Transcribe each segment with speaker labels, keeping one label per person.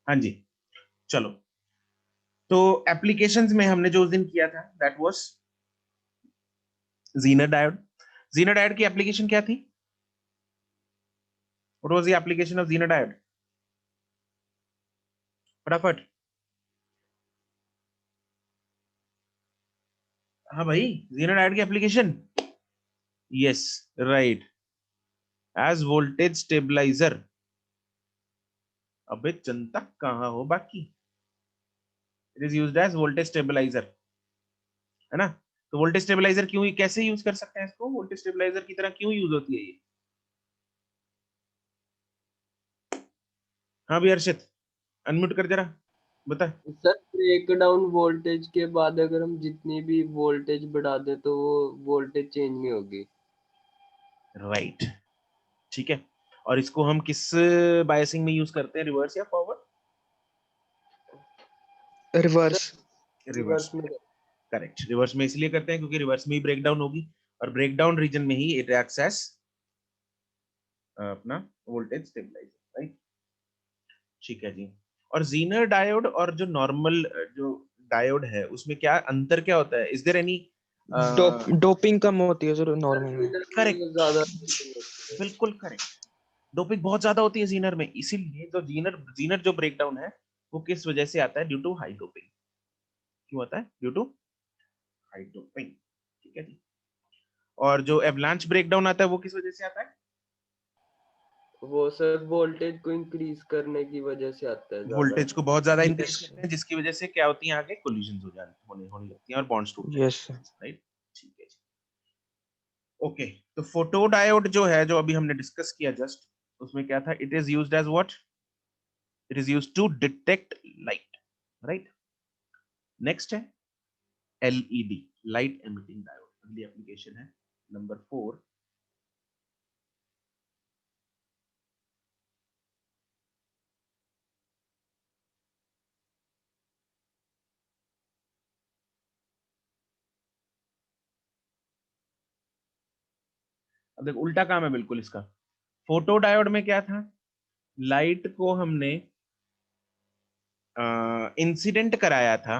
Speaker 1: हाँ जी, चलो। तो एप्लीकेशंस में हमने जो उस दिन किया था that was Zener diode. Zener diode की एप्लीकेशन क्या थी? What was the application of Zener diode? फटाफट। हाँ भाई, जीनर डायोड की application. Yes, right, as voltage stabiliser. अबे जनता कहाँ हो बाकी? It is used as voltage stabiliser, है ना? तो वोल्टेज स्टेबलाइजर क्यों, कैसे यूज कर सकते हैं इसको? वोल्टेज स्टेबलाइजर की तरह क्यों यूज होती है ये? हाँ भी हर्षित, अनम्यूट कर जरा, बता।
Speaker 2: सर ब्रेक डाउन वोल्टेज के बाद अगर हम जितनी भी वोल्टेज बढ़ा दें तो वो वोल्टेज चेंज नहीं होगी।
Speaker 1: राइट, ठीक है। और इसको हम किस बायसिंग में यूज करते हैं, रिवर्स या forward?
Speaker 2: Sir
Speaker 3: reverse.
Speaker 1: Reverse
Speaker 2: reverse
Speaker 1: में।
Speaker 2: में।
Speaker 1: करेक्ट, रिवर्स में इसलिए करते हैं क्योंकि रिवर्स में ही ब्रेक डाउन होगी, और ब्रेक डाउन रीजन में ही इट एक्ट्स एज अपना वोल्टेज स्टेबलाइजर, राइट? ठीक है जी। और जीनर डायोड और जो नॉर्मल जो डायोड है उसमें क्या अंतर, क्या होता है? Is there any?
Speaker 3: डोपिंग कम होती है सर
Speaker 2: सर
Speaker 3: नॉर्मल में।
Speaker 2: जीनर में
Speaker 1: करेक्ट,
Speaker 2: ज्यादा डोपिंग होती है।
Speaker 1: बिल्कुल करेक्ट। डोपिंग बहुत ज्यादा होती है जीनर में, इसीलिए जो जीनर जीनर जो ब्रेकडाउन है वो किस वजह से आता है? Due to high doping. क्यों आता है? ड्यू टू हाई डोपिंग, ठीक है जी। और जो एवलांच ब्रेकडाउन आता है वो किस वजह से आता है?
Speaker 2: वो सर वोल्टेज को इंक्रीज करने की वजह से आता है ज्यादा।
Speaker 1: वोल्टेज को बहुत ज्यादा इंक्रीज
Speaker 3: यस।
Speaker 1: करते हैं, जिसकी वजह से क्या होती है, आगे कोलिजन हो जाती होने लगती हैं और बॉन्ड्स टूटने
Speaker 3: यस।
Speaker 1: लगते हैं, राइट? ठीक है जी। ओके, तो फोटोडायोड जो है, जो अभी हमने डिस्कस किया जस्ट, उसमें क्या था? It is used as what? It is used to detect light, right? Next है एलईडी, लाइट एमिटिंग डायोड, अगली एप्लीकेशन है नंबर 4। अब देखो उल्टा काम है बिल्कुल इसका। फोटो डायोड में क्या था? लाइट को हमने इंसिडेंट कराया था,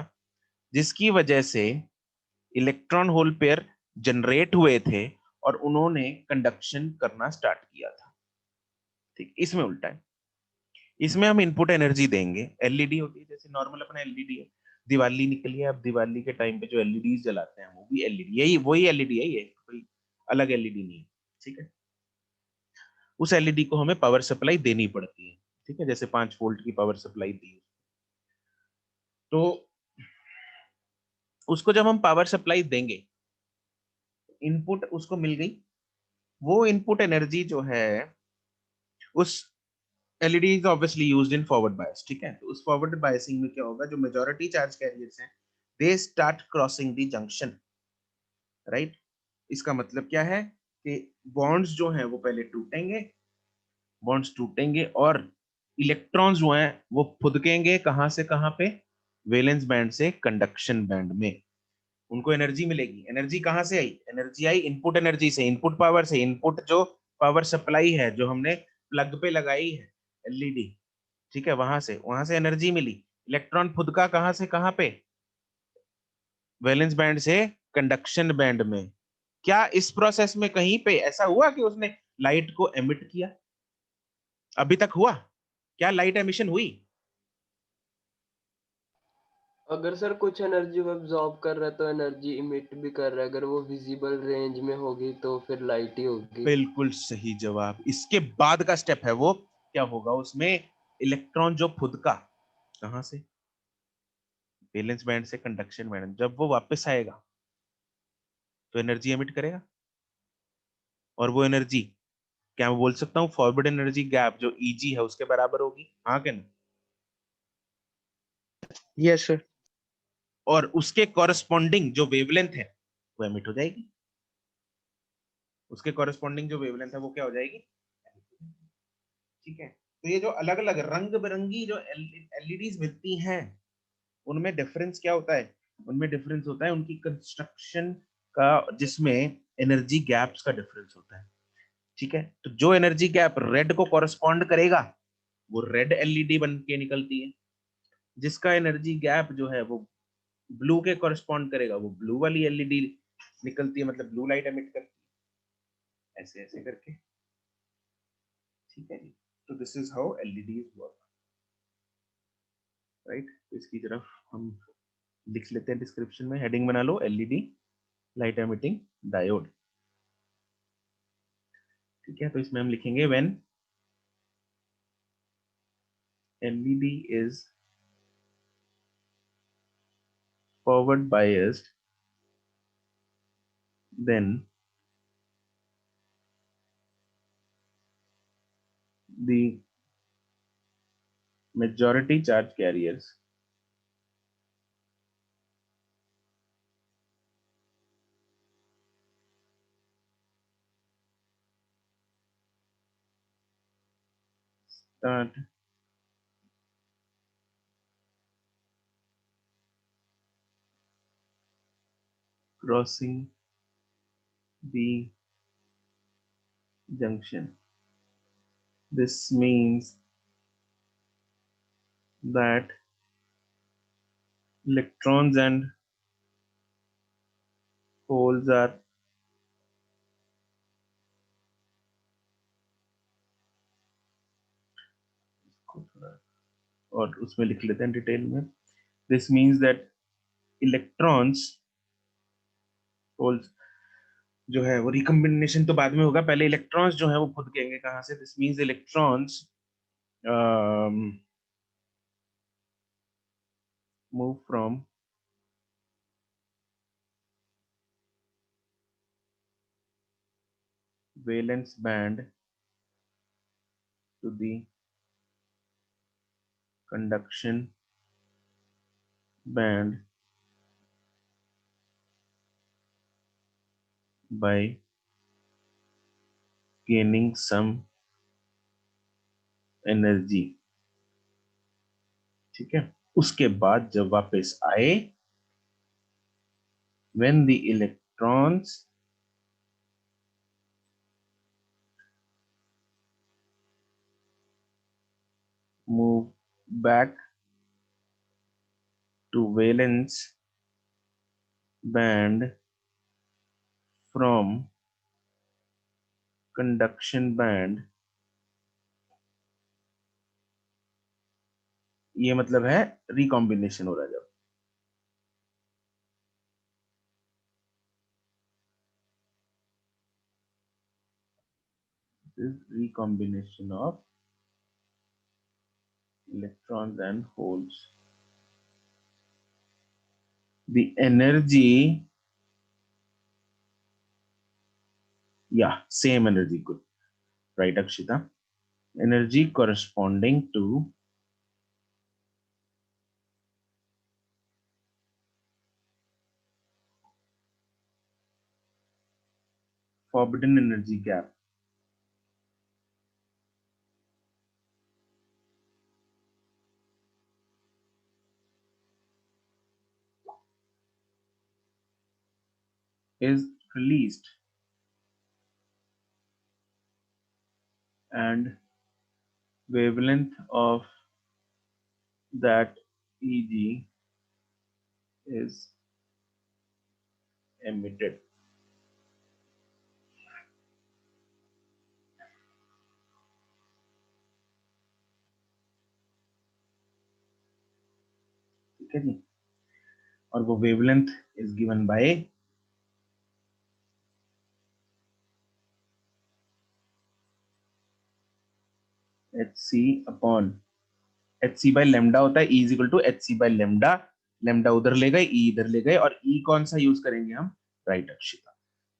Speaker 1: जिसकी वजह से इलेक्ट्रॉन होल पेयर जनरेट हुए थे और उन्होंने कंडक्शन करना स्टार्ट किया था। ठीक, इसमें उल्टा है। इसमें हम इनपुट एनर्जी देंगे, एलईडी होती है जैसे नॉर्मल अपना एलईडी है। दिवाली निकली है, अब दिवाली के टाइम पे जो एलईडी जलाते हैं वो भी एलईडी, यही वही एलईडी है, ये कोई अलग एलईडी नहीं है, ठीक है? उस एलईडी को हमें पावर सप्लाई देनी पड़ती है, ठीक है? जैसे 5 वोल्ट की पावर सप्लाई दी, तो उसको जब हम पावर सप्लाई देंगे, इनपुट उसको मिल गई, वो इनपुट एनर्जी जो है उस LED is obviously used in forward bias, ठीक है? तो उस फॉरवर्ड बायसिंग में क्या होगा, जो मेजॉरिटी चार्ज कैरियर्स हैं they start crossing the junction, right? इसका मतलब क्या है कि बॉन्ड्स जो हैं वो पहले टूटेंगे, बॉन्ड्स टूटेंगे और इलेक्ट्रॉन्स जो हैं वो फुदकेंगे कहां से कहां पे? वैलेंस बैंड से कंडक्शन बैंड में। उनको एनर्जी मिलेगी। एनर्जी कहां से आई? एनर्जी आई इनपुट एनर्जी से, इनपुट पावर से। इनपुट जो पावर सप्लाई है जो हमने प्लग पे लगाई है एलईडी, ठीक है, वहां से एनर्जी मिली। इलेक्ट्रॉन फुदका कहां से कहां पे? वैलेंस बैंड से कंडक्शन बैंड में। क्या इस प्रोसेस में कहीं पे ऐसा हुआ कि उसने लाइट को एमिट किया? अभी तक हुआ क्या लाइट एमिशन हुई?
Speaker 2: अगर सर कुछ एनर्जी वो एब्जॉर्ब कर रहा है तो एनर्जी इमिट भी कर रहा है, अगर वो विजिबल रेंज में होगी तो फिर लाइट ही होगी।
Speaker 1: बिल्कुल सही जवाब। इसके बाद का स्टेप है वो क्या होगा उसमें? इलेक्ट्रॉन जो फुदका कहां से? वैलेंस बैंड से कंडक्शन बैंड, जब वो वापस आएगा तो एनर्जी एमिट करेगा। और वो एनर्जी, क्या मैं बोल सकता हूँ फॉरवर्ड एनर्जी गैप जो ईजी है उसके बराबर होगी? हाँ क्या नहीं?
Speaker 3: Yes sir.
Speaker 1: और उसके कॉरेस्पॉन्डिंग जो वेवलेंथ है वो एमिट हो जाएगी। उसके कॉरेस्पॉन्डिंग जो वेवलेंथ है वो क्या हो जाएगी? ठीक है। तो ये जो अलग अलग रंग बिरंगी जो एलईडीज मिलती हैं उनमें डिफरेंस क्या होता है? उनमें डिफरेंस होता है उनकी कंस्ट्रक्शन का, जिसमें एनर्जी गैप्स का डिफरेंस होता है, ठीक है? तो जो एनर्जी गैप रेड को कॉरेस्पॉन्ड करेगा वो रेड एलईडी बन के निकलती है। जिसका एनर्जी गैप जो है वो ब्लू के कॉरेस्पॉन्ड करेगा, वो ब्लू वाली एलईडी निकलती है, मतलब ब्लू लाइट एमिट करती है, ऐसे ऐसे करके। ठीक है जी, तो this is how LEDs work, right. तो इसकी तरफ हम लिख लेते हैं, डिस्क्रिप्शन में हेडिंग बना लो, एलईडी लाइट एमिटिंग डायोड। ठीक है, तो इसमें हम लिखेंगे when LED is forward biased, then the majority charge carriers start crossing the junction. This means that electrons and holes are और उसमें लिख लेते हैं डिटेल में। This means that electrons holes जो है वो रिकम्बिनेशन तो बाद में होगा, पहले इलेक्ट्रॉन्स जो है वो खुद कहेंगे कहां से। This means electrons move from valence band to the conduction band by gaining some energy। ठीक है, उसके बाद जब वापस आए, when the electrons move back to valence band from conduction band, ये मतलब है रिकॉम्बिनेशन हो रहा है। जब is recombination of electrons and holes, the energy, yeah, same energy, good, right Akshita, energy corresponding to forbidden energy gap is released and wavelength of that EG is emitted। ठीक है जी, और वो wavelength is given by H C upon H C by lambda होता है, E is equal to H C by lambda. Lambda उधर ले गए, ई इधर ले गए, और ई कौन सा यूज करेंगे हम, right Akshita,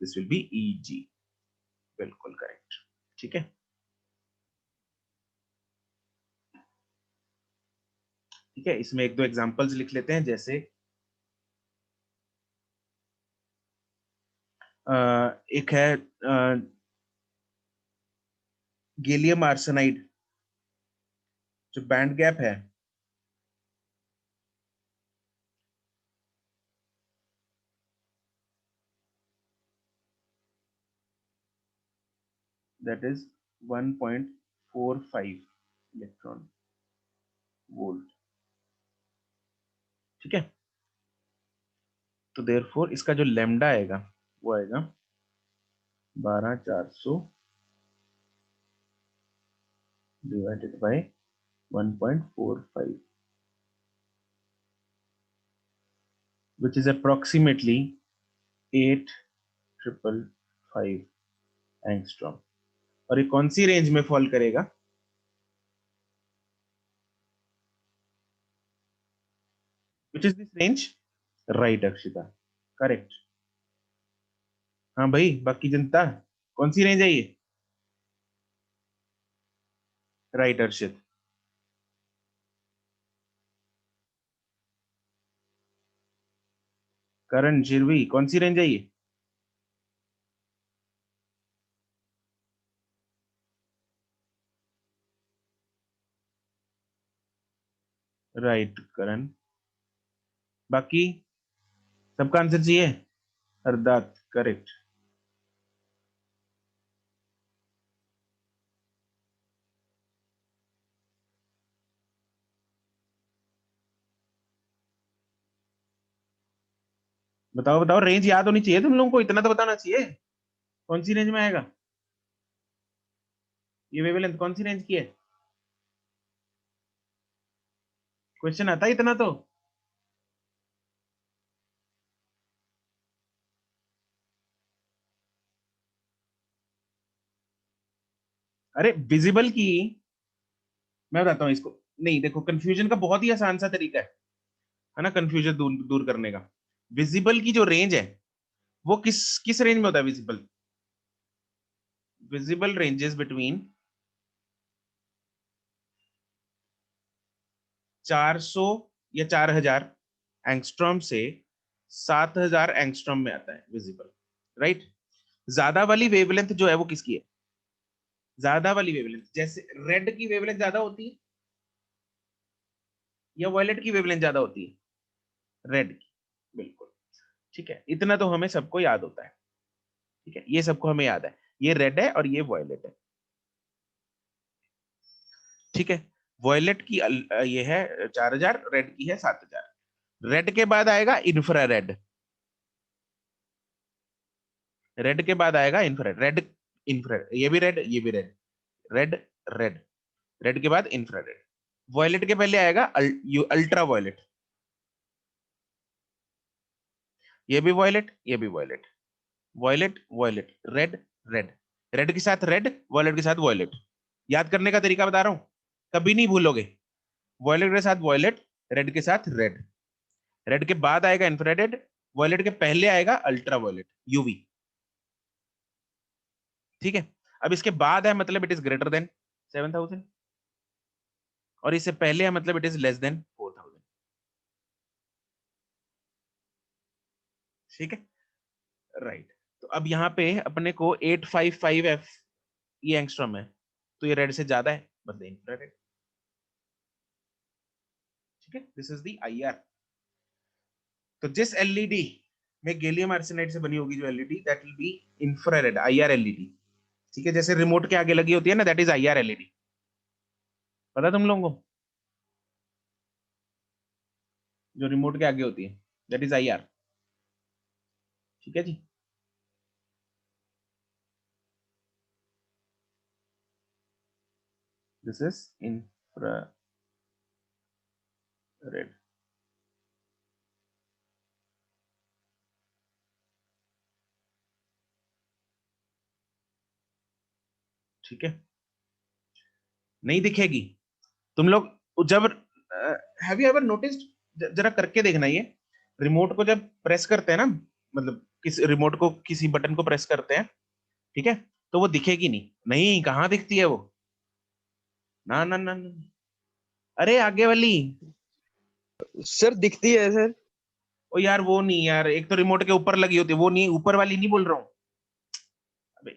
Speaker 1: this will be E G, बिल्कुल करेक्ट। ठीक है, ठीक है, इसमें एक दो एग्जांपल्स लिख लेते हैं, जैसे एक है गैलियम आर्सेनाइड, जो बैंड गैप है that is 1.45, इलेक्ट्रॉन वोल्ट, ठीक है। तो देयरफॉर इसका जो लैम्डा आएगा वो आएगा 12400 divided bye 1.45, which is approximately 8555 angstrom. और ये कौन सी रेंज में फॉल करेगा? Which is this range? Right Akshita, correct. हाँ भाई, बाकी जनता, कौन सी रेंज है ये? राइट अर्षित। करण शिरवी, कौन सी रेंज है ये? राइट करण। बाकी सबका आंसर चाहिए? हरदात, करेक्ट। बताओ बताओ, रेंज याद होनी चाहिए तुम लोगों को, इतना तो बताना चाहिए कौन सी रेंज में आएगा। ये वेवलेंथ कौन सी रेंज की है? क्वेश्चन आता है इतना तो। अरे विजिबल की, मैं बताता हूँ इसको। नहीं देखो, कंफ्यूजन का बहुत ही आसान सा तरीका है ना, कंफ्यूजन दूर दूर करने का। विजिबल की जो रेंज है वो किस किस रेंज में होता है विजिबल? विजिबल रेंजेस बिटवीन 400 या 4000 एंगस्ट्रॉम से 7000 एंगस्ट्रॉम में आता है विजिबल, राइट। ज्यादा वाली वेवलेंथ जो है वो किसकी है? ज्यादा वाली वेवलेंथ, जैसे रेड की वेवलेंथ ज्यादा होती है या वॉयलेट की वेवलेंथ ज्यादा होती है? रेड की, बिल्कुल। ठीक है, इतना तो हमें सबको याद होता है। ठीक है, ये सबको हमें याद है, ये रेड है और ये वॉयलेट है। ठीक है, वॉयलेट की ये है 4000, रेड की है 7000। रेड के बाद आएगा इंफ्रारेड, रेड के बाद आएगा इंफ्रारेड, रेड इंफ्रारेड, ये भी रेड ये भी रेड, रेड रेड, रेड के बाद इंफ्रारेड। वॉयलेट के पहले आएगा अल्ट्रा वॉयलेट, ये भी वॉयलेट ये भी violet, violet violet, red red, red के साथ रेड, वॉयलेट के साथ वॉयलेट। याद करने का तरीका बता रहा हूं, कभी नहीं भूलोगे। वॉयलेट के साथ वॉयलेट, रेड के साथ रेड, रेड के बाद आएगा इंफ्रारेड, वॉयलेट के पहले आएगा अल्ट्रा वॉयलेट, यूवी। ठीक है, अब इसके बाद है मतलब इट इज ग्रेटर देन 7000, और इससे पहले है मतलब इट इज लेस देन 4000। ठीक है, राइट। तो अब यहाँ पे अपने को 855 एफ ये एंगस्ट्रॉम है, तो ये रेड से ज्यादा है, मतलब इंफ्रारेड। ठीक है, दिस इज द आईआर। तो जिस एलईडी में गैलियम आर्सेनाइड से बनी होगी जो LED, that will be infrared IR LED. ठीक है, जैसे रिमोट के आगे लगी होती है ना, दैट इज आईआर एलईडी। पता तुम लोगों को, जो रिमोट के आगे होती है दैट इज आईआर। ठीक है जी। This is infrared. ठीक है, नहीं दिखेगी। तुम लोग जब, हैव यू एवर नोटिस्ड, जरा करके देखना ये, रिमोट को जब प्रेस करते हैं ना, मतलब किस रिमोट को, किसी बटन को प्रेस करते हैं, ठीक है, तो वो दिखेगी नहीं, नहीं कहाँ दिखती है वो? ना ना ना, ना। अरे आगे वाली।
Speaker 3: सर दिखती है सर।
Speaker 1: ओ यार वो नहीं यार, एक तो रिमोट के ऊपर लगी होती है, वो नहीं, ऊपर वाली नहीं बोल रहा हूँ। अबे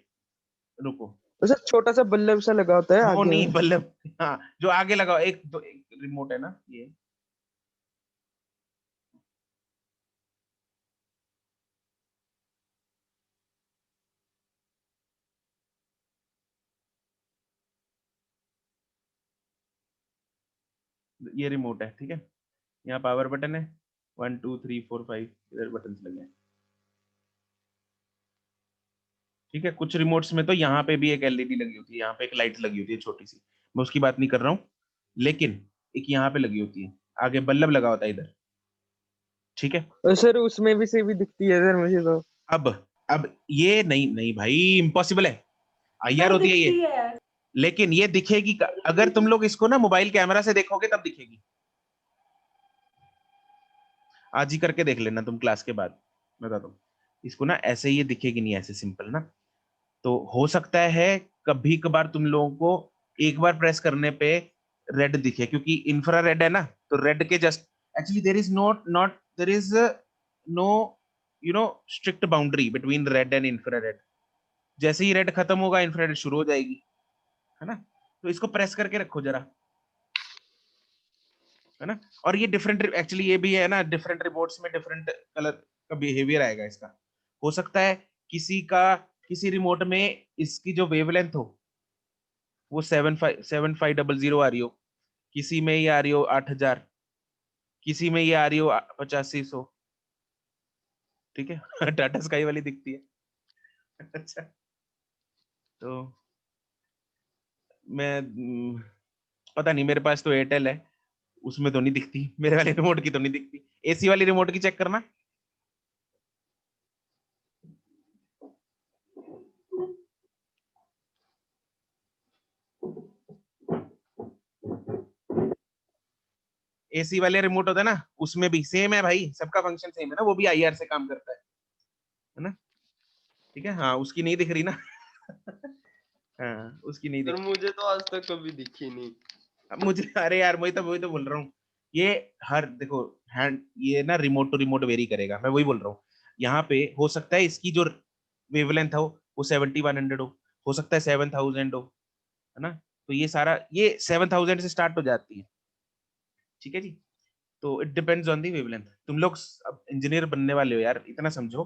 Speaker 1: रुको,
Speaker 3: तो सर छोटा सा बल्ब सा लगा होता है
Speaker 1: वो
Speaker 3: आगे
Speaker 1: नहीं
Speaker 3: में।
Speaker 1: बल्लभ, हाँ जो आगे लगा, एक तो एक रिमोट है ना ये। ये रिमोट है, ठीक है, यहाँ पावर बटन है, 1 2 3 4 5 इधर बटन लगे हैं, ठीक है। कुछ रिमोट्स में तो यहाँ पे भी एक एलईडी लगी होती है, यहाँ पे एक लाइट लगी होती है छोटी सी, मैं उसकी बात नहीं कर रहा हूँ, लेकिन एक यहाँ पे लगी होती है, आगे बल्ब लगा होता है इधर, ठीक है।
Speaker 3: सर उसमें भी से भी दिखती है सर मुझे तो।
Speaker 1: अब अब ये नहीं नहीं भाई, इम्पॉसिबल है, आईआर
Speaker 4: सर
Speaker 1: होती है
Speaker 4: दिखती
Speaker 1: ये,
Speaker 4: है।
Speaker 1: लेकिन ये दिखेगी अगर तुम लोग इसको ना मोबाइल कैमरा से देखोगे तब दिखेगी। आज ही करके देख लेना तुम क्लास के बाद, बता दो, इसको ना ऐसे ये दिखेगी नहीं, ऐसे सिंपल ना, तो हो सकता है कभी कभार तुम लोगों को एक बार प्रेस करने पे रेड दिखे, क्योंकि इंफ्रारेड है ना, तो रेड के just actually there is not there is no you know strict boundary between red and infrared, जैसे ही रेड खत्म होगा इंफ्रारेड शुरू हो जाएगी, है ना। तो इसको प्रेस करके रखो जरा, है ना। और ये डिफरेंट एक्चुअली ये भी है ना, डिफरेंट रिमोट्स में डिफरेंट कलर का बिहेवियर आएगा इसका, हो सकता है किसी रिमोट में इसकी जो वेवलेंथ हो वो 7500 आ रही हो, किसी में ये आ रही हो 8000, किसी में ये आ रही हो 8500, ठीक है। टाटा स्काई वाली दिखती है। अच्छा, तो मैं पता नहीं, मेरे पास तो एयरटेल है, उसमें तो नहीं दिखती, मेरे वाले रिमोट की तो नहीं दिखती, एसी वाली रिमोट की चेक करना। एसी वाले रिमोट होता है ना, उसमें भी सेम है भाई, सबका फंक्शन सेम है ना, वो भी आईआर से काम करता है ना, ठीक है। हाँ उसकी नहीं दिख रही ना। हाँ उसकी नहीं
Speaker 2: सर
Speaker 1: दिख,
Speaker 2: मुझे तो आज तक कभी दिखी नहीं।
Speaker 1: अब मुझे अरे यार वही तो बोल रहा हूँ, ये हर देखो हैंड ये ना रिमोट टू रिमोट वेरी करेगा, मैं वही बोल रहा हूँ, यहाँ पे हो सकता है इसकी जो वेवलेंथ हो वो 7100 हो सकता है 7000 हो, है ना। तो ये सारा ये 7000 से स्टार्ट हो जाती है, ठीक है जी। तो it depends on the wavelength. तुम लोग अब इंजीनियर बनने वाले हो यार, इतना समझो,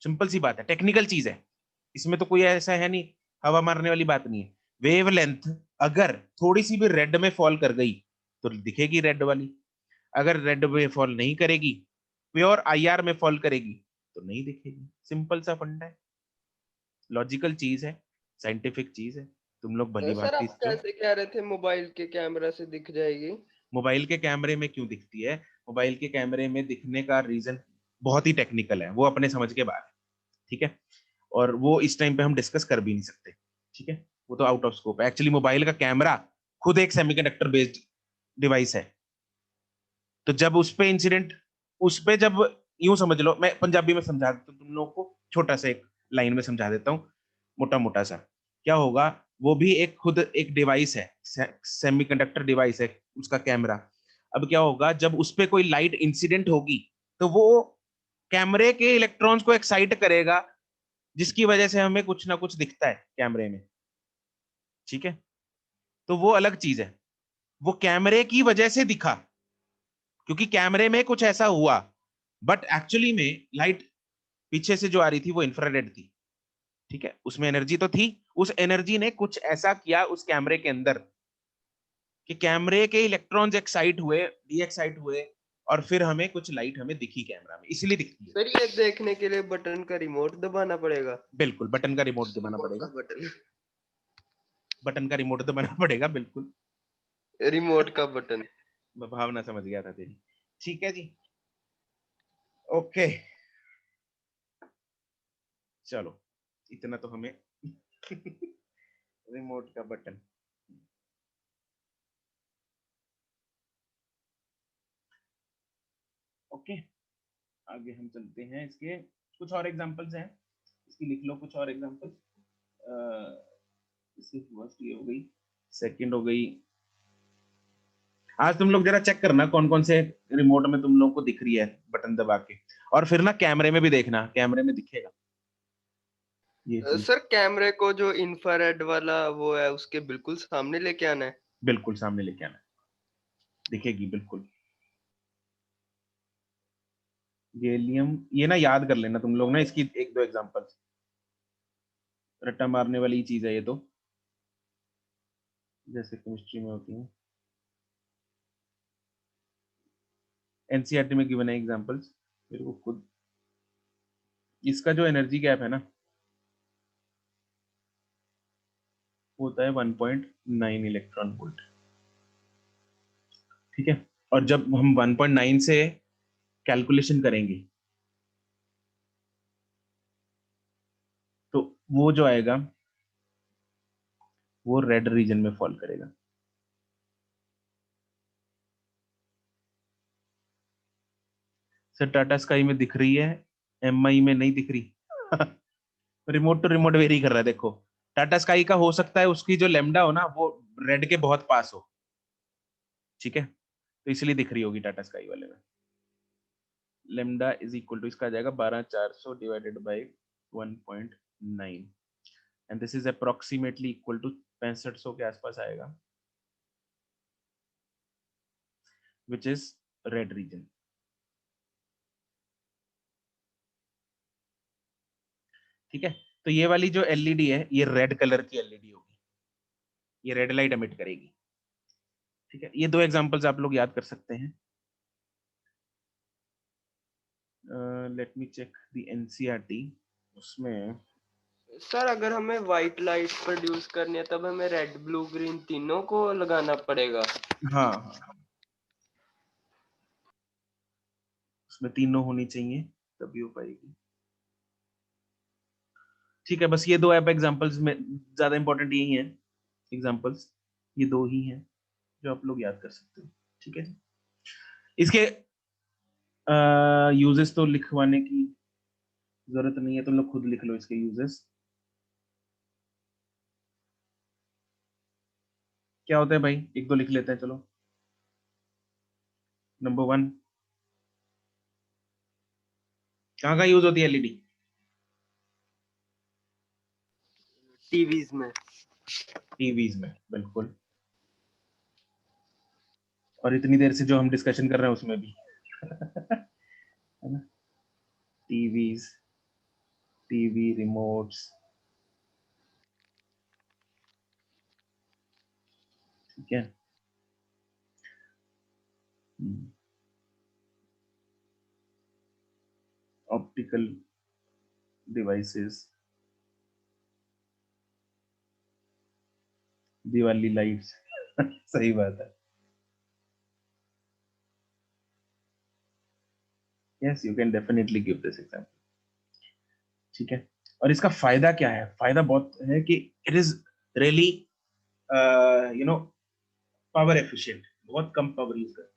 Speaker 1: सिंपल सी बात है, टेक्निकल चीज है, इसमें तो कोई ऐसा है नहीं, हवा मारने वाली बात नहीं है। वेवलेंथ अगर थोड़ी सी भी रेड में फॉल कर गई तो दिखेगी रेड वाली, अगर रेड में फॉल नहीं करेगी, प्योर आईआर में फॉल करेगी तो नहीं दिखेगी, सिंपल सा फंडा है, लॉजिकल चीज है, साइंटिफिक चीज है, तुम लोग भली
Speaker 2: सर
Speaker 1: भांति
Speaker 2: आप
Speaker 1: जो
Speaker 2: कैसे कह रहे थे मोबाइल के कैमरा से दिख जाएगी?
Speaker 1: मोबाइल के कैमरे में क्यों दिखती है, मोबाइल के कैमरे में दिखने का रीजन बहुत ही टेक्निकल है, वो अपने समझ के बाहर है, ठीक है, और वो इस टाइम पे हम डिस्कस कर भी नहीं सकते, ठीक है, वो तो आउट ऑफ स्कोप है। एक्चुअली मोबाइल का कैमरा खुद एक सेमीकंडक्टर बेस्ड डिवाइस है, तो जब उस पे इंसिडेंट, उस पे जब यूं समझ लो, मैं पंजाबी में समझा देता हूँ तुम लोगों को, छोटा सा एक लाइन में समझा देता हूँ, मोटा मोटा सा, क्या होगा, वो भी एक खुद एक डिवाइस है, सेमीकंडक्टर डिवाइस है उसका कैमरा। अब क्या होगा जब उस पे कोई लाइट इंसिडेंट होगी तो वो कैमरे के इलेक्ट्रॉन्स को एक्साइट करेगा, जिसकी वजह से हमें कुछ ना कुछ दिखता है कैमरे में, ठीक है। तो वो अलग चीज है, वो कैमरे की वजह से दिखा, क्योंकि कैमरे में कुछ ऐसा हुआ, बट एक्चुअली में लाइट पीछे से जो आ रही थी वो इंफ्रारेड थी, ठीक है, उसमें एनर्जी तो थी, उस एनर्जी ने कुछ ऐसा किया उस कैमरे के अंदर कि कैमरे के इलेक्ट्रॉन्स एक्साइट हुए, डी एक्साइट हुए, और फिर हमें कुछ लाइट हमें दिखी कैमरा में, इसलिए दिखती है।
Speaker 2: सर ये देखने के लिए बटन का रिमोट दबाना पड़ेगा?
Speaker 1: बिल्कुल बटन का रिमोट दबाना
Speaker 2: रिमोट का
Speaker 1: पड़ेगा,
Speaker 2: बटन,
Speaker 1: बटन का रिमोट दबाना पड़ेगा बिल्कुल।
Speaker 2: रिमोट का बटन।
Speaker 1: मैं भावना समझ गया था तेरी, ठीक है जी, ओके, चलो इतना तो हमें रिमोट का बटन, ओके, आगे हम चलते हैं, इसके कुछ और एग्जांपल्स हैं, इसकी लिख लो कुछ और एग्जांपल्स। इसकी फर्स्ट ये हो गई, सेकंड हो गई, आज तुम लोग जरा चेक करना कौन कौन से रिमोट में तुम लोग को दिख रही है बटन दबा के, और फिर ना कैमरे में भी देखना, कैमरे में दिखेगा ये चीज,
Speaker 2: सर कैमरे को जो इंफ्रारेड वाला वो है उसके बिल्कुल सामने लेके आना है?
Speaker 1: बिल्कुल सामने लेके आना, दिखेगी बिल्कुल। गैलियम, ये ना याद कर लेना तुम लोग ना, इसकी एक दो एग्जांपल, रट्टा मारने वाली चीज है ये तो, जैसे केमिस्ट्री में होती है। एनसीईआरटी में गिवन है एग्जांपल्स, मेरे को खुद इसका जो एनर्जी गैप है ना होता है 1.9 इलेक्ट्रॉन वोल्ट, ठीक है। और जब हम 1.9 से कैलकुलेशन करेंगे तो वो जो आएगा वो रेड रीजन में फॉल करेगा। सर टाटा स्काई में दिख रही है, एमआई में नहीं दिख रही। रिमोट टू रिमोट वेरी कर रहा है, देखो टाटा स्काई का हो सकता है उसकी जो लेमडा हो ना वो रेड के बहुत पास हो, ठीक है, तो इसलिए दिख रही होगी टाटा स्काई वाले में। लेमडा इज इक्वल टू इसका आ जाएगा 12400 divided by 1.9 and this is approximately equal to 6500 के आसपास आएगा, विच इज रेड रीजन। ठीक है, तो ये वाली जो एलईडी है ये रेड कलर की एलईडी होगी, ये रेड लाइट एमिट करेगी, ठीक है। ये दो एग्जांपल्स आप लोग याद कर सकते हैं। Let me check the NCERT, उसमें
Speaker 2: सर अगर हमें व्हाइट लाइट प्रोड्यूस करनी है तब हमें रेड ब्लू ग्रीन तीनों को लगाना पड़ेगा।
Speaker 1: हाँ हाँ उसमें तीनों होनी चाहिए तभी हो पाएगी, ठीक है। बस ये दो ऐप एग्जांपल्स में ज्यादा इंपॉर्टेंट यही हैं एग्जांपल्स, ये दो ही हैं जो आप लोग याद कर सकते हो, ठीक है जी। इसके यूजेस तो लिखवाने की जरूरत नहीं है, तुम लोग खुद लिख लो इसके यूजेस क्या होते हैं भाई, एक दो लिख लेते हैं चलो। नंबर 1, कहाँ का यूज होती है एलईडी?
Speaker 2: टीवीज में।
Speaker 1: टीवीज में, बिल्कुल। और इतनी देर से जो हम डिस्कशन कर रहे हैं उसमें भी। है ना, टीवीज, टीवी रिमोट्स, ठीक है। Optical devices, Diwali lights. सही बात है, yes you can definitely give this example, ठीक है। और इसका फायदा क्या है? फायदा बहुत है कि it is really you know power efficient, बहुत कम पावर यूज करती है।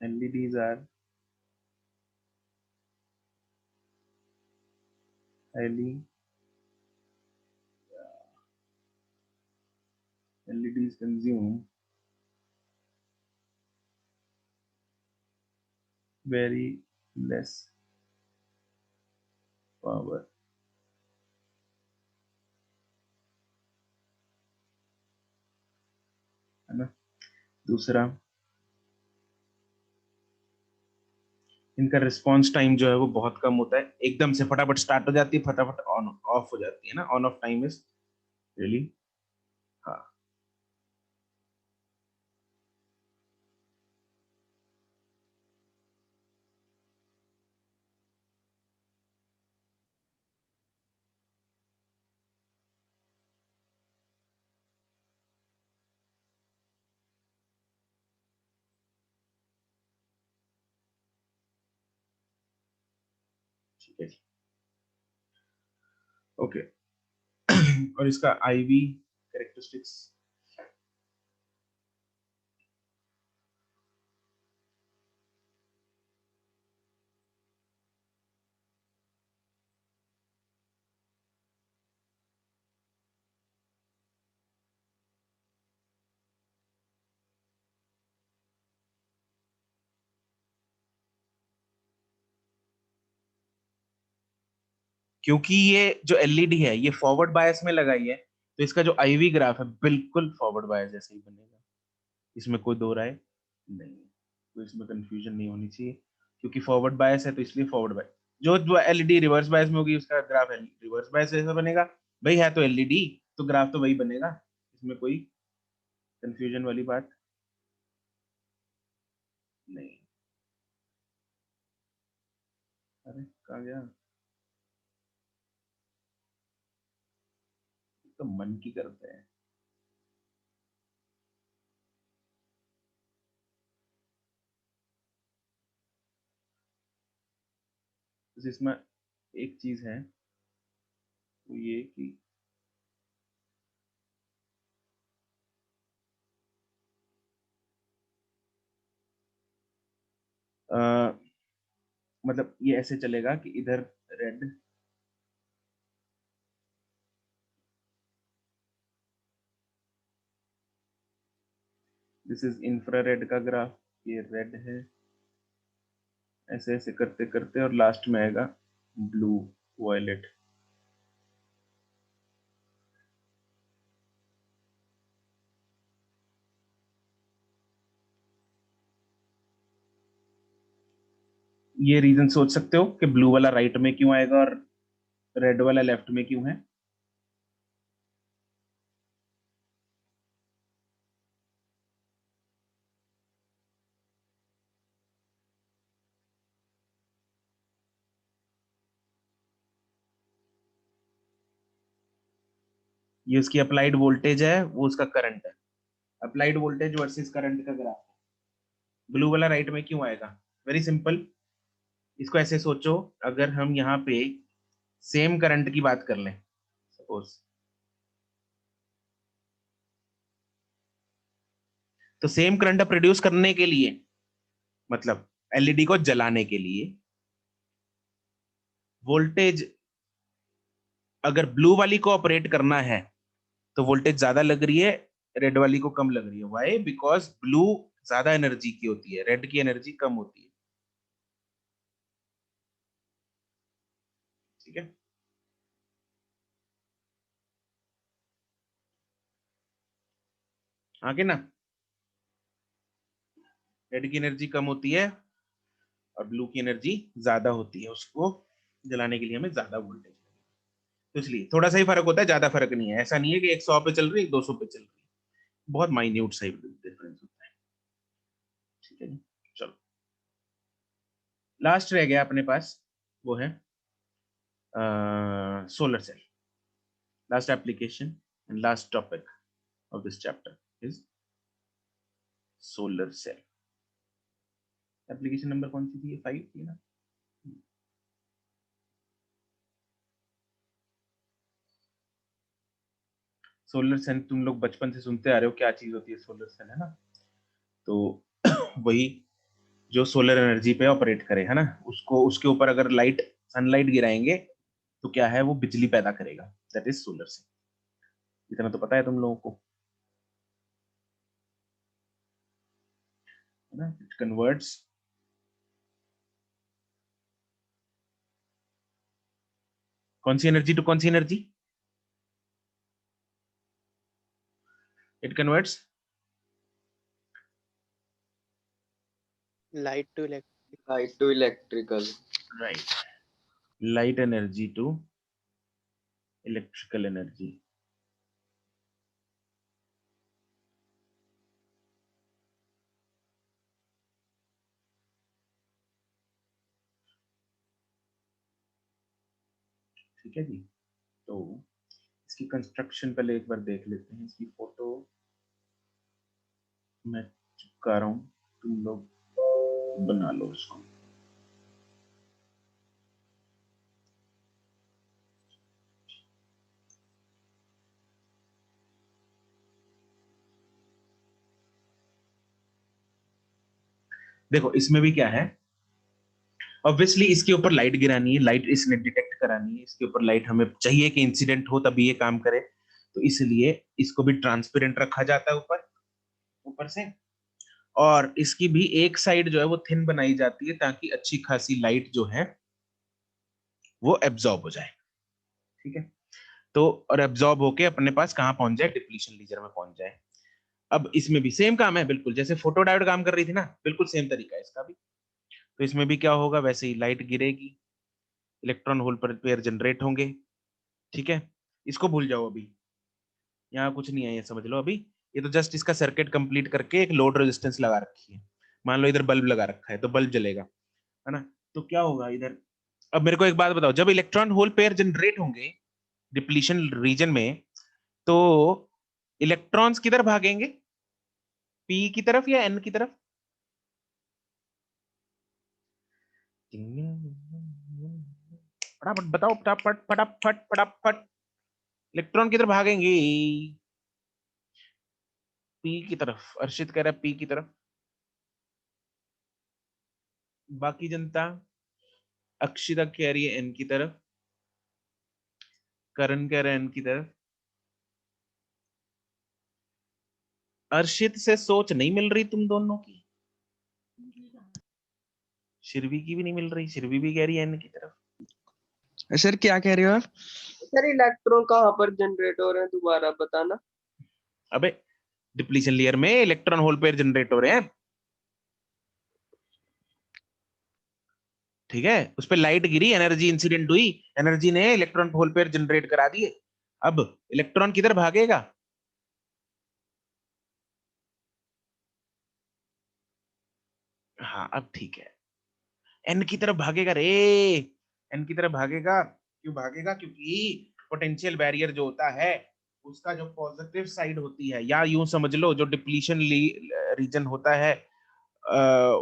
Speaker 1: LEDs are highly LEDs consume very less power, है ना। दूसरा, इनका रिस्पॉन्स टाइम जो है वो बहुत कम होता है, एकदम से फटाफट स्टार्ट हो जाती है, फटाफट ऑन ऑफ हो जाती है ना, on off time is really, हाँ ठीक है जी, ओके। और इसका आईवी कैरेक्टरिस्टिक्स, क्योंकि ये जो एलईडी है ये फॉरवर्ड बायस में लगाई है, तो इसका जो आईवी ग्राफ है बिल्कुल फॉरवर्ड बायस जैसे ही बनेगा, इसमें कोई दो राय नहीं है, तो इसमें कंफ्यूजन नहीं होनी चाहिए, क्योंकि फॉरवर्ड बायस है तो इसलिए फॉरवर्ड बायस। जो एलईडी रिवर्स बायस में होगी उसका ग्राफ रिवर्स बायस जैसा बनेगा, भाई है तो एलईडी तो ग्राफ तो वही बनेगा, इसमें कोई कंफ्यूजन वाली बात नहीं। अरे कहाँ गया, तो मन की करते हैं। तो इसमें एक चीज है वो ये कि मतलब ये ऐसे चलेगा कि इधर रेड, दिस इज इंफ्रारेड का ग्राफ, ये रेड है, ऐसे ऐसे करते करते और लास्ट में आएगा ब्लू वायलेट। ये रीजन सोच सकते हो कि ब्लू वाला राइट में क्यों आएगा और रेड वाला लेफ्ट में क्यों है। ये उसकी अप्लाइड वोल्टेज है, वो उसका करंट है, अप्लाइड वोल्टेज वर्सेस करंट का ग्राफ है। ब्लू वाला राइट में क्यों आएगा, वेरी सिंपल, इसको ऐसे सोचो, अगर हम यहाँ पे सेम करंट की बात कर लें सपोज, तो सेम करंट प्रोड्यूस करने के लिए, मतलब एलईडी को जलाने के लिए वोल्टेज, अगर ब्लू वाली को ऑपरेट करना है तो वोल्टेज ज्यादा लग रही है, रेड वाली को कम लग रही है। व्हाई? बिकॉज ब्लू ज्यादा एनर्जी की होती है, रेड की एनर्जी कम होती है। ठीक है, आगे ना, रेड की एनर्जी कम होती है और ब्लू की एनर्जी ज्यादा होती है, उसको जलाने के लिए हमें ज्यादा वोल्टेज, तो इसलिए थोड़ा सा ही फर्क होता है, ज्यादा फर्क नहीं है, ऐसा नहीं है कि 100 पे चल रही है 200 पे चल रही है, बहुत माइन्यूट सा डिफरेंस होता है। ठीक है जी, चलो लास्ट रह गया अपने पास, वो है solar cell. Last application and last topic of this chapter is solar cell. Application number कौन सी थी, ये 5 थी ना। सोलर सेल तुम लोग बचपन से सुनते आ रहे हो, क्या चीज होती है सोलर सेल, है ना। तो वही जो सोलर एनर्जी पे ऑपरेट करे, है ना, उसको उसके ऊपर अगर लाइट सनलाइट गिराएंगे तो क्या है, वो बिजली पैदा करेगा, दैट इज सोलर सेल। इतना तो पता है तुम लोगों को, है ना। इट कन्वर्ट्स कौन सी एनर्जी टू कौन सी energy, it converts
Speaker 3: light to electric.
Speaker 2: Light to electrical.
Speaker 1: Right, light energy to electrical energy. ठीक है जी, तो इसकी कंस्ट्रक्शन पहले एक बार देख लेते हैं, इसकी फोटो मैं चिपका रहा हूँ, तुम लोग बना लो उसको। देखो इसमें भी क्या है, ऑब्वियसली इसके ऊपर लाइट गिरानी है, लाइट इसने डिटेक्ट करानी है, इसके ऊपर लाइट हमें चाहिए कि इंसिडेंट हो तभी ये काम करे, तो इसलिए इसको भी ट्रांसपेरेंट रखा जाता है ऊपर ऊपर से, और इसकी भी एक साइड जो है वो थिन बनाई जाती है ताकि अच्छी खासी लाइट जो है वो एब्जॉर्ब हो जाए। ठीक है, तो और एब्जॉर्ब होके अपने पास कहाँ पहुंच जाए, डिप्लीशन रीजन में पहुंच जाए। अब इसमें भी सेम काम है, बिल्कुल जैसे फोटोडायोड काम कर रही थी ना, बिल्कुल सेम तरीका है इसका भी। तो इसमें भी क्या होगा, वैसे ही लाइट गिरेगी, इलेक्ट्रॉन होल पर पेयर जनरेट होंगे। ठीक है, इसको भूल जाओ अभी, यहाँ कुछ नहीं है, ये समझ लो अभी। ये तो जस्ट इसका सर्किट कंप्लीट करके एक लोड रेजिस्टेंस लगा रखी है। मान लो इधर बल्ब लगा रखा है तो बल्ब जलेगा, है ना। तो क्या होगा इधर, अब मेरे को एक बात बताओ, जब इलेक्ट्रॉन होल पेयर जनरेट होंगे डिप्लीशन रीजन में, तो इलेक्ट्रॉन्स किधर भागेंगे, पी की तरफ या एन की तरफ? फटाफट बताओ, फटाफट फटाफट फटाफट, इलेक्ट्रॉन किधर भागेंगे? पी की तरफ, अर्षित कह रहा है पी की तरफ। बाकी जनता, अक्षिता कह रही है एन की तरफ, करण कह रहा है एन की तरफ। अर्षित से सोच नहीं मिल रही तुम दोनों की, शिरवी की भी नहीं मिल रही, शिरवी भी कह रही है एन की तरफ।
Speaker 3: सर क्या कह रहे हो आप?
Speaker 2: सर इलेक्ट्रॉन कहाँ पर जनरेट हो रहे हैं, दोबारा बताना।
Speaker 1: अबे डिप्लीशन लेयर में इलेक्ट्रॉन होल पेयर जनरेट हो रहे हैं, ठीक है, उस पर लाइट गिरी, एनर्जी इंसिडेंट हुई, एनर्जी ने इलेक्ट्रॉन होल पेयर जनरेट करा दिए। अब इलेक्ट्रॉन किधर भागेगा? हाँ अब ठीक है, एन की तरफ भागेगा रे, एन की तरफ भागेगा। क्यों भागेगा? क्योंकि पोटेंशियल बैरियर जो होता है उसका जो पॉजिटिव साइड होती है, या यूं समझ लो जो डिप्लीशन रीजन होता है,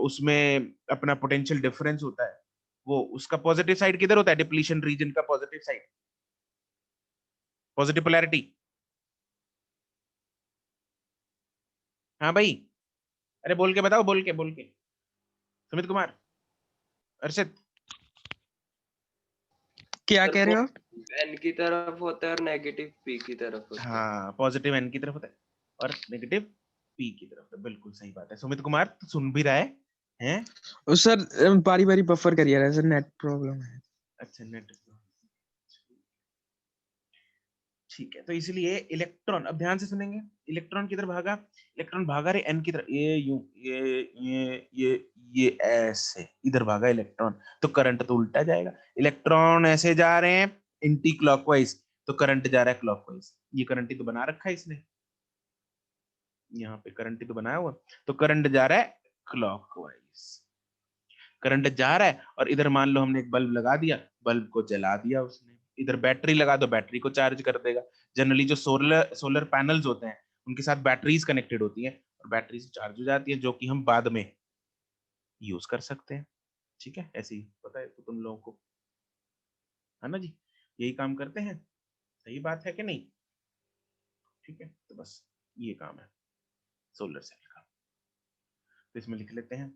Speaker 1: उसमें अपना पोटेंशियल डिफरेंस होता है, वो उसका पॉजिटिव साइड किधर होता है, डिप्लीशन रीजन का पॉजिटिव साइड, पॉजिटिव पोलैरिटी। हाँ भाई, अरे बोल के बताओ, बोल के बोल के, सुमित कुमार, अर्षित।
Speaker 3: क्या
Speaker 2: सर
Speaker 3: कह रहे हो आप?
Speaker 2: एन की तरफ होता है और नेगेटिव पी की तरफ होता है।
Speaker 1: हाँ पॉजिटिव एन की तरफ होता है और नेगेटिव पी की तरफ होता है, बिल्कुल सही बात है सुमित कुमार, तो सुन भी रहा है हैं?
Speaker 3: सर बारी बारी बफर करिए रहा है सर, नेट प्रॉब्लम है।
Speaker 1: अच्छा नेट, ठीक है, तो इसलिए इलेक्ट्रॉन, अब ध्यान से सुनेंगे, इलेक्ट्रॉन किधर भागा, इलेक्ट्रॉन भागा रे एन की तरफ, ये यूं, ये ऐसे इधर भागा इलेक्ट्रॉन, तो करंट तो उल्टा जाएगा, इलेक्ट्रॉन ऐसे जा रहे हैं एंटी क्लॉकवाइज, तो करंट जा रहा है क्लॉकवाइज, ये करंट ही तो बना रखा है इसने, यहाँ पे करंट ही तो बनाया हुआ, तो करंट जा रहा है क्लॉकवाइज, करंट जा रहा है, और इधर मान लो हमने एक बल्ब लगा दिया, बल्ब को जला दिया उसने, इधर बैटरी लगा दो, बैटरी को चार्ज कर देगा। जनरली जो सोलर सोलर पैनल्स होते हैं उनके साथ बैटरीज कनेक्टेड होती हैं, और बैटरी से चार्ज हो जाती है, जो कि हम बाद में यूज कर सकते हैं। ठीक है, ऐसे ही पता है तो तुम लोगों को, है ना जी, यही काम करते हैं, सही बात है कि नहीं? ठीक है, तो बस ये काम है सोलर सेल का, तो इसमें लिख लेते हैं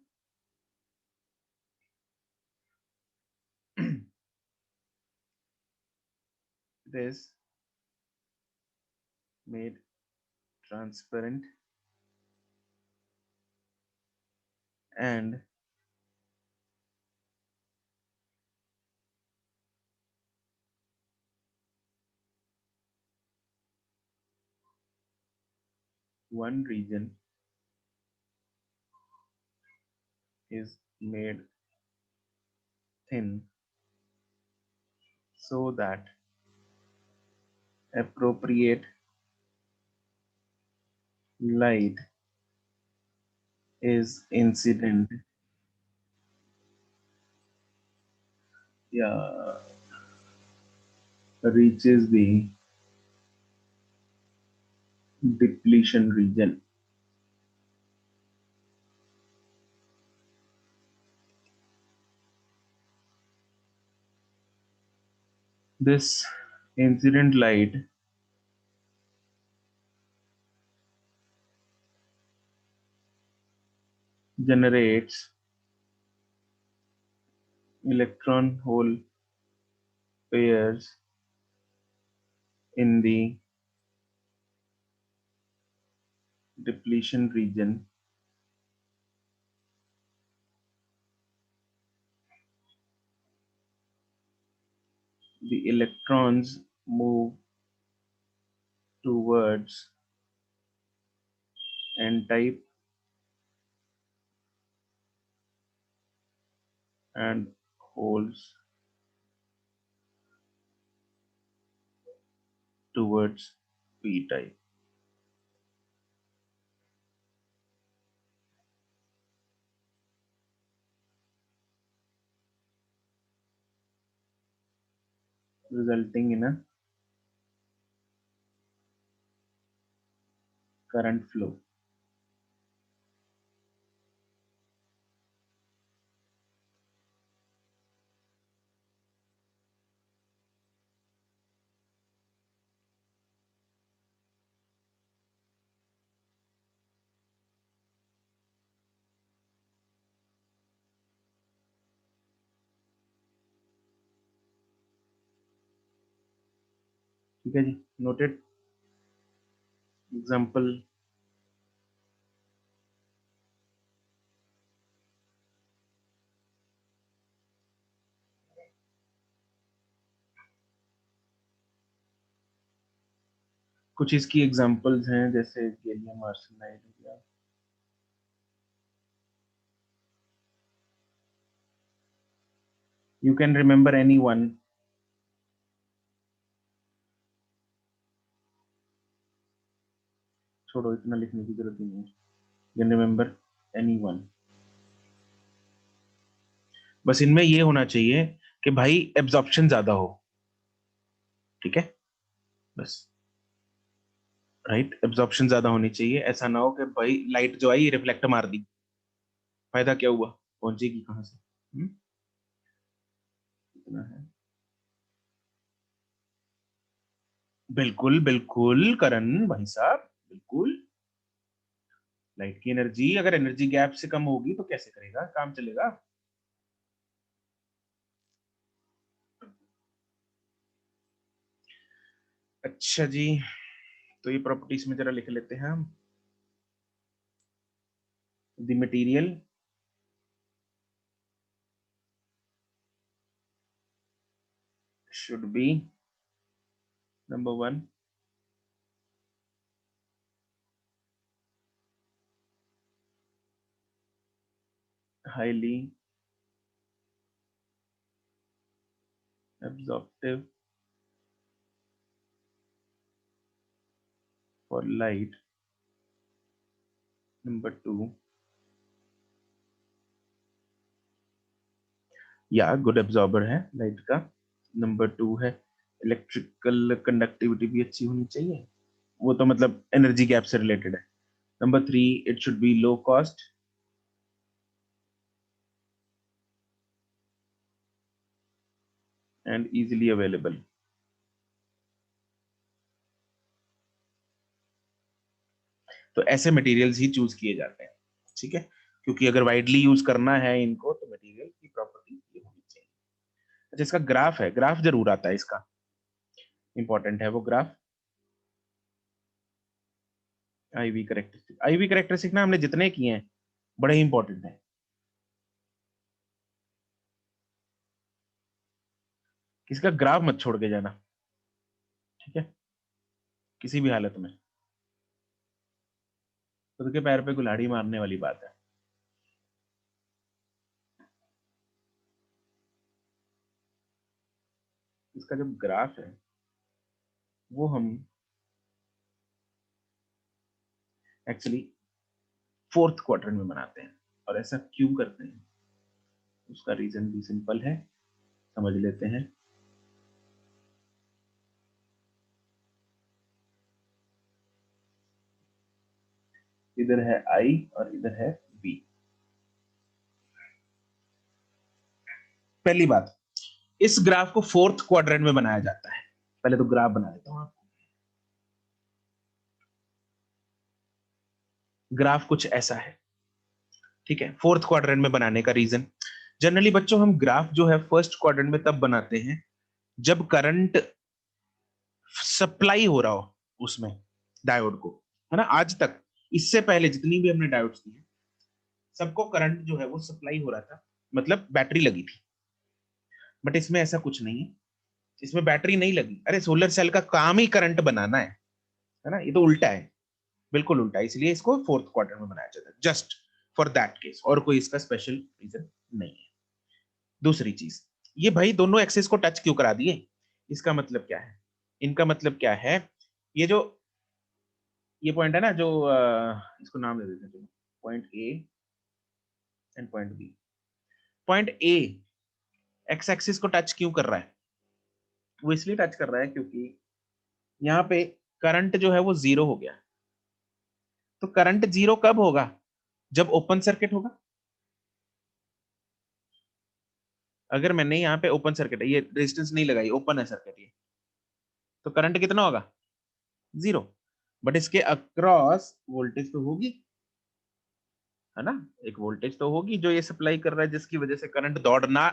Speaker 1: this made transparent and one region is made thin so that appropriate light is incident, yeah, reaches the depletion region. This incident light generates electron hole pairs in the depletion region. The electrons move towards n type and holes towards p type. Resulting in a current flow. ठीक है जी, noted. Example कुछ इसकी examples हैं, जैसे gallium arsenide हो गया, you can remember any one. छोड़ो, इतना लिखने की जरूरत नहीं है। You can remember any one. बस इनमें ये होना चाहिए कि भाई एब्जॉर्प्शन ज्यादा हो, ठीक है, बस राइट, एब्जॉर्प्शन ज्यादा होनी चाहिए। ऐसा ना हो कि भाई लाइट जो आई रिफ्लेक्ट मार दी, फायदा क्या हुआ, पहुंचेगी कहां से? इतना है। बिल्कुल बिल्कुल करण भाई साहब, बिल्कुल। लाइट की एनर्जी अगर एनर्जी गैप से कम होगी तो कैसे करेगा, काम चलेगा? अच्छा जी, तो ये प्रॉपर्टीज में जरा लिख लेते हैं हम। The material should be number 1 highly absorptive for light, number 2 या गुड एब्जॉर्बर है लाइट का, नंबर 2 है इलेक्ट्रिकल कंडक्टिविटी भी अच्छी होनी चाहिए, वो तो मतलब एनर्जी गैप से रिलेटेड है। Number 3 it should be low cost and easily available. तो ऐसे मटेरियल्स ही चूज किए जाते हैं, ठीक है, क्योंकि अगर वाइडली यूज करना है इनको तो मटेरियल की प्रॉपर्टी ये होनी चाहिए। अच्छा, इसका ग्राफ है, ग्राफ जरूर आता है इसका, इंपॉर्टेंट है वो graph. IV characteristic, IV characteristic ना हमने जितने किए हैं बड़े ही इंपॉर्टेंट है। किसका ग्राफ मत छोड़ के जाना, ठीक है, किसी भी हालत में। खुद के पैर पे कुल्हाड़ी मारने वाली बात है। इसका जो ग्राफ है वो हम एक्चुअली 4th क्वाड्रेंट में बनाते हैं, और ऐसा क्यों करते हैं उसका रीजन भी सिंपल है, समझ लेते हैं। इधर है I और इधर है V। पहली बात, इस ग्राफ को 4th क्वाड्रेंट में बनाया जाता है। पहले तो ग्राफ बना देता हूं आपको। ग्राफ कुछ ऐसा है, ठीक है, 4th क्वाड्रेंट में बनाने का रीजन, जनरली बच्चों हम ग्राफ जो है 1st क्वाड्रेंट में तब बनाते हैं जब करंट सप्लाई हो रहा हो उसमें डायोड को, है ना। आज तक इससे पहले जितनी भी हमने डायोड्स दी है सबको करंट जो है वो सप्लाई हो रहा था, मतलब बैटरी लगी थी। बट इसमें ऐसा कुछ नहीं है, इसमें बैटरी नहीं लगी। अरे सोलर सेल का काम ही करंट बनाना है ना, ये तो उल्टा है, बिल्कुल उल्टा है, इसलिए इसको फोर्थ क्वार्टर में बनाया जाता है, जस्ट फॉर दैट केस, और कोई इसका स्पेशल रीजन नहीं है। दूसरी चीज, ये भाई दोनों एक्सिस को टच क्यों करा दिए, इसका मतलब क्या है, इनका मतलब क्या है, ये जो ये पॉइंट है ना, जो इसको नाम दे देते हैं, point A and point B. Point A X axis को टच क्यों कर रहा है, वो इसलिए टच कर रहा है क्योंकि यहाँ पे करंट जो है वो जीरो हो गया। तो करंट जीरो कब होगा, जब ओपन सर्किट होगा। अगर मैंने यहाँ पे ओपन सर्किट है, ये रेजिस्टेंस नहीं लगाई, ओपन है सर्किट ये, तो करंट कितना होगा, जीरो। बट इसके अक्रॉस वोल्टेज तो होगी, है ना, एक वोल्टेज तो होगी जो ये सप्लाई कर रहा है, जिसकी वजह से करंट दौड़ना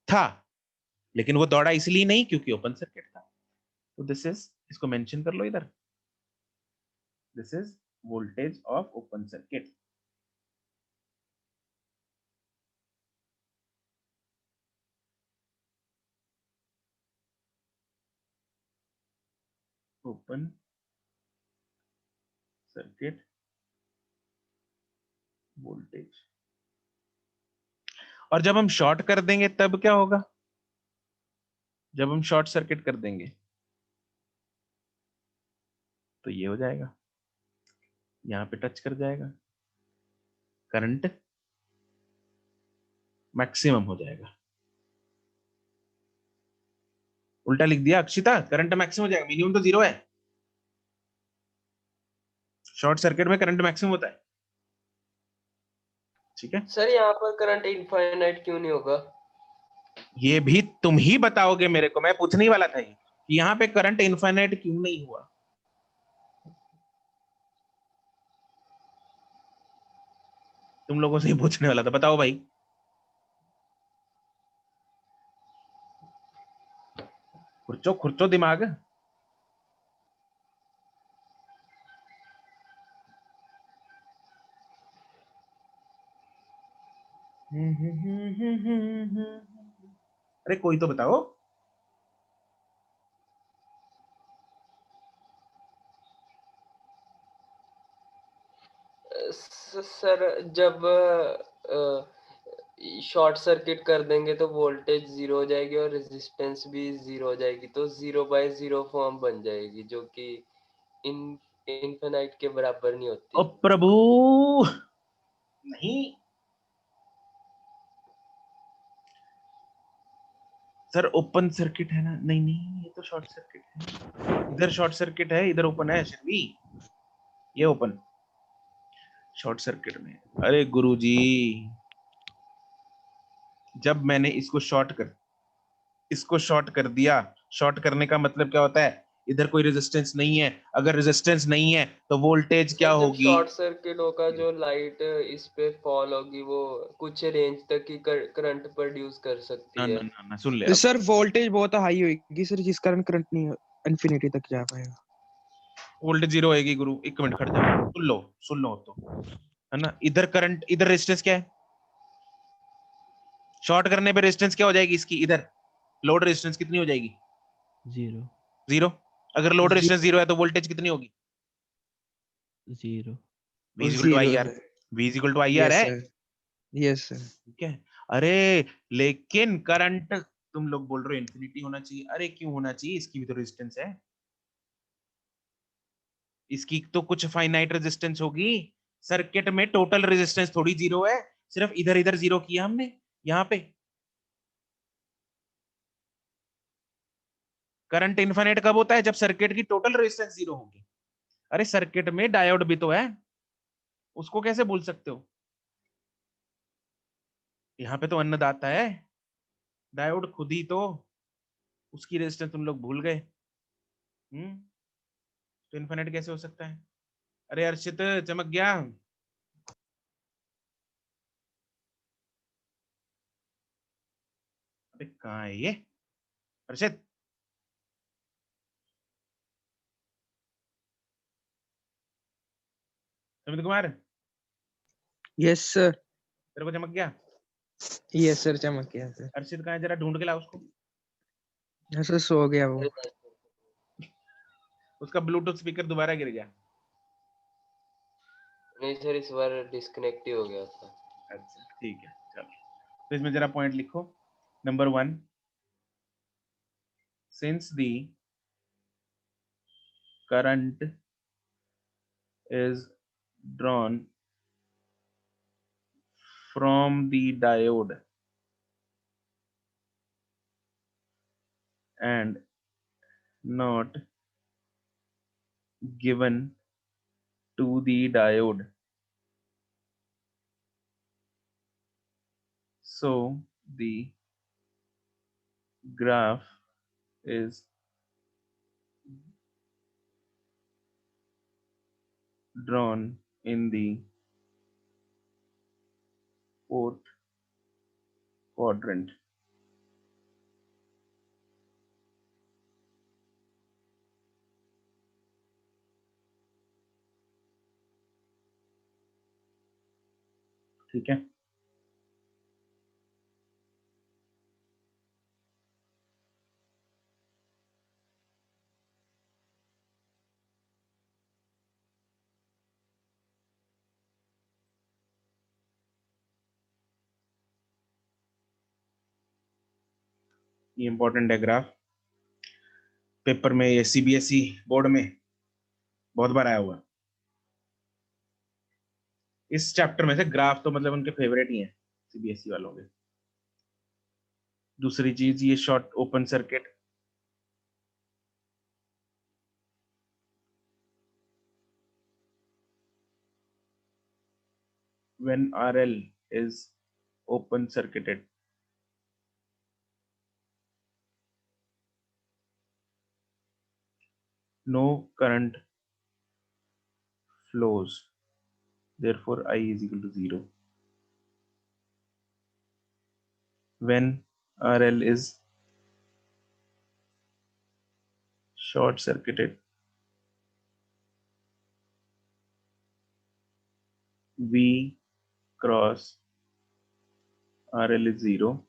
Speaker 1: था, लेकिन वो दौड़ा इसलिए नहीं क्योंकि ओपन सर्किट था। तो दिस इज, इसको मेंशन कर लो इधर, this is voltage of open circuit. Open circuit voltage. और जब हम शॉर्ट कर देंगे तब क्या होगा, जब हम शॉर्ट सर्किट कर देंगे तो ये हो जाएगा, यहां पे टच कर जाएगा, करंट मैक्सिमम हो जाएगा। उल्टा लिख दिया अक्षिता, करंट मैक्सिमम हो जाएगा, मिनिमम तो जीरो है, शॉर्ट सर्किट में करंट मैक्सिमम होता है, ठीक है।
Speaker 2: सर यहाँ पर करंट इनफाइनाइट क्यों नहीं होगा?
Speaker 1: ये भी तुम ही बताओगे मेरे को, मैं पूछने ही वाला था ये, कि यहाँ पे करंट इनफाइनाइट क्यों नहीं हुआ। तुम लोगों से ही पूछने वाला था, बताओ भाई। खुर्चो खुर्चो दिमाग। अरे कोई तो बताओ।
Speaker 2: सर जब शॉर्ट सर्किट कर देंगे तो वोल्टेज जीरो हो जाएगी और रेजिस्टेंस भी जीरो हो जाएगी, तो 0/0 फॉर्म बन जाएगी जो कि इन इनफिनाइट के बराबर नहीं
Speaker 1: ओ
Speaker 2: होती।
Speaker 1: प्रभु, नहीं सर, ओपन सर्किट है ना, नहीं नहीं ये तो शॉर्ट सर्किट है, इधर शॉर्ट सर्किट है, इधर ओपन है शिरवी, ये ओपन शॉर्ट सर्किट में। अरे गुरुजी, जब मैंने इसको शॉर्ट कर दिया, शॉर्ट करने का मतलब क्या होता है, इधर कोई रेजिस्टेंस नहीं है, अगर रेजिस्टेंस नहीं है तो वोल्टेज क्या
Speaker 2: सर जब
Speaker 1: होगी।
Speaker 2: शॉर्ट सर्किट होगा, जो लाइट इस पे फॉल होगी वो कुछ रेंज तक ही करंट प्रोड्यूस कर सकती है।
Speaker 1: ना सुन ले अब।
Speaker 3: सर वोल्टेज बहुत हाई होगी सर, जिस कारण करंट नहीं इन्फिनिटी तक जा पाएगा।
Speaker 1: वोल्टेज जीरो होएगी गुरु, एक मिनट खड़ जा, सुन लो तो, है ना, इधर करंट, इधर रेजिस्टेंस क्या है, शॉर्ट करने पे रेजिस्टेंस क्या हो जाएगी इसकी, इधर लोड रेजिस्टेंस कितनी हो जाएगी,
Speaker 4: जीरो
Speaker 1: जीरो। अगर लोड रेजिस्टेंस जीरो है तो वोल्टेज कितनी होगी,
Speaker 4: zero
Speaker 1: V is equal to I R, V is equal to I R
Speaker 3: yes
Speaker 1: है,
Speaker 3: सर, यस सर।
Speaker 1: ठीक है। अरे लेकिन करंट, तुम लोग बोल रहे हो इन्फिनिटी होना चाहिए, अरे क्यों होना चाहिए, इसकी भी तो रेजिस्टेंस है, इसकी तो कुछ फाइनाइट रेजिस्टेंस होगी। सर्किट में टोटल रेजिस्टेंस थोड़ी जीरो है, सिर्फ इधर इधर जीरो किया हमने यहाँ पे। करंट इन्फिनिट कब होता है, जब सर्किट की टोटल रेजिस्टेंस जीरो होगी। अरे सर्किट में डायोड भी तो है, उसको कैसे भूल सकते हो, यहाँ पे तो अन्नदाता है, डायोड खुद ही तो, उसकी रेजिस्टेंस तुम लोग भूल गए। तो इन्फिनिट कैसे हो सकता है। अरे अर्षित चमक गया, अरे कहाँ है ये अर्षित, सुमित कुमार,
Speaker 3: यस सर,
Speaker 1: तेरे को चमक गया।
Speaker 3: यस सर, चमक गया सर।
Speaker 1: अर्षित कहाँ है, जरा ढूंढ के ला उसको।
Speaker 3: सर सो गया वो।
Speaker 1: उसका ब्लूटूथ स्पीकर दोबारा गिर गया।
Speaker 2: नहीं सर, इस बार डिस्कनेक्ट ही हो गया था।
Speaker 1: अच्छा ठीक है, चलो तो इसमें जरा पॉइंट लिखो। Number 1, since the current is drawn from the diode and not given to the diode, so the graph is drawn in the fourth quadrant. ठीक है, ये इंपॉर्टेंट है ग्राफ, पेपर में, ये सीबीएसई बोर्ड में बहुत बार आया हुआ। इस चैप्टर में से ग्राफ तो मतलब उनके फेवरेट ही हैं सीबीएसई वालों के। दूसरी चीज, ये short open circuit, when RL is open circuited, no current flows, therefore I is equal to 0. When RL is short circuited, V cross RL is 0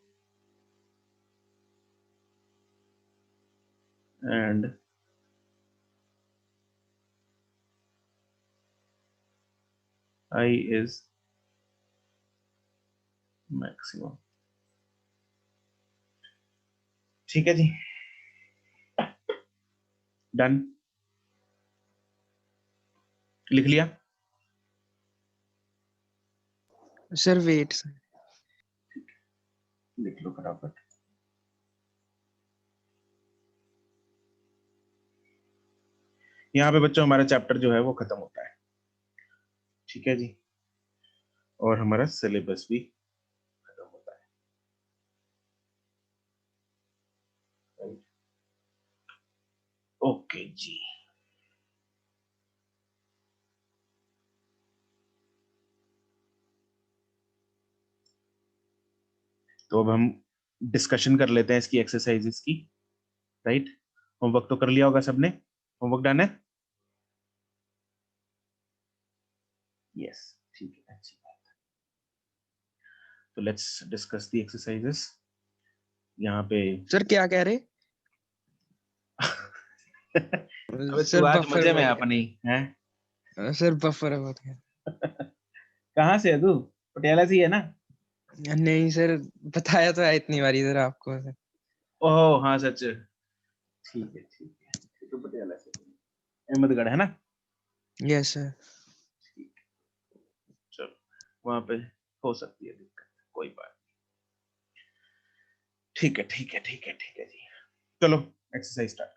Speaker 1: and I is maximum. ठीक है जी, done, लिख लिया।
Speaker 3: Sir wait sir.
Speaker 1: लिख लो फटाफट। यहाँ पे बच्चों हमारा चैप्टर जो है वो खत्म होता है, ठीक है जी, और हमारा सिलेबस भी खत्म होता है। ओके जी, तो अब हम डिस्कशन कर लेते हैं इसकी एक्सरसाइजेस की, राइट। होमवर्क तो कर लिया होगा सबने, होमवर्क डन है? यस, ठीक है, अच्छी बात है। तो लेट्स डिस्कस द एक्सरसाइजेस। यहाँ पे
Speaker 3: सर क्या कह रहे?
Speaker 1: अबे
Speaker 3: सर
Speaker 1: तू आज
Speaker 3: बफर
Speaker 1: मजे में
Speaker 3: बढ़
Speaker 1: अपनी है।
Speaker 3: गया। सर बफर बहुत गया।
Speaker 1: कहाँ से है तू? पटियाला से ही है ना?
Speaker 3: नहीं सर, बताया तो है इतनी बारी सर आपको सर।
Speaker 1: ओह हाँ सच, ठीक है ठीक है, तो पटियाला से, अहमदगढ़ है ना?
Speaker 3: Yes sir.
Speaker 1: ठीक, चलो वहां पे हो सकती है दिक्कत, कोई बात नहीं। ठीक है ठीक है ठीक है ठीक है जी, चलो एक्सरसाइज स्टार्ट।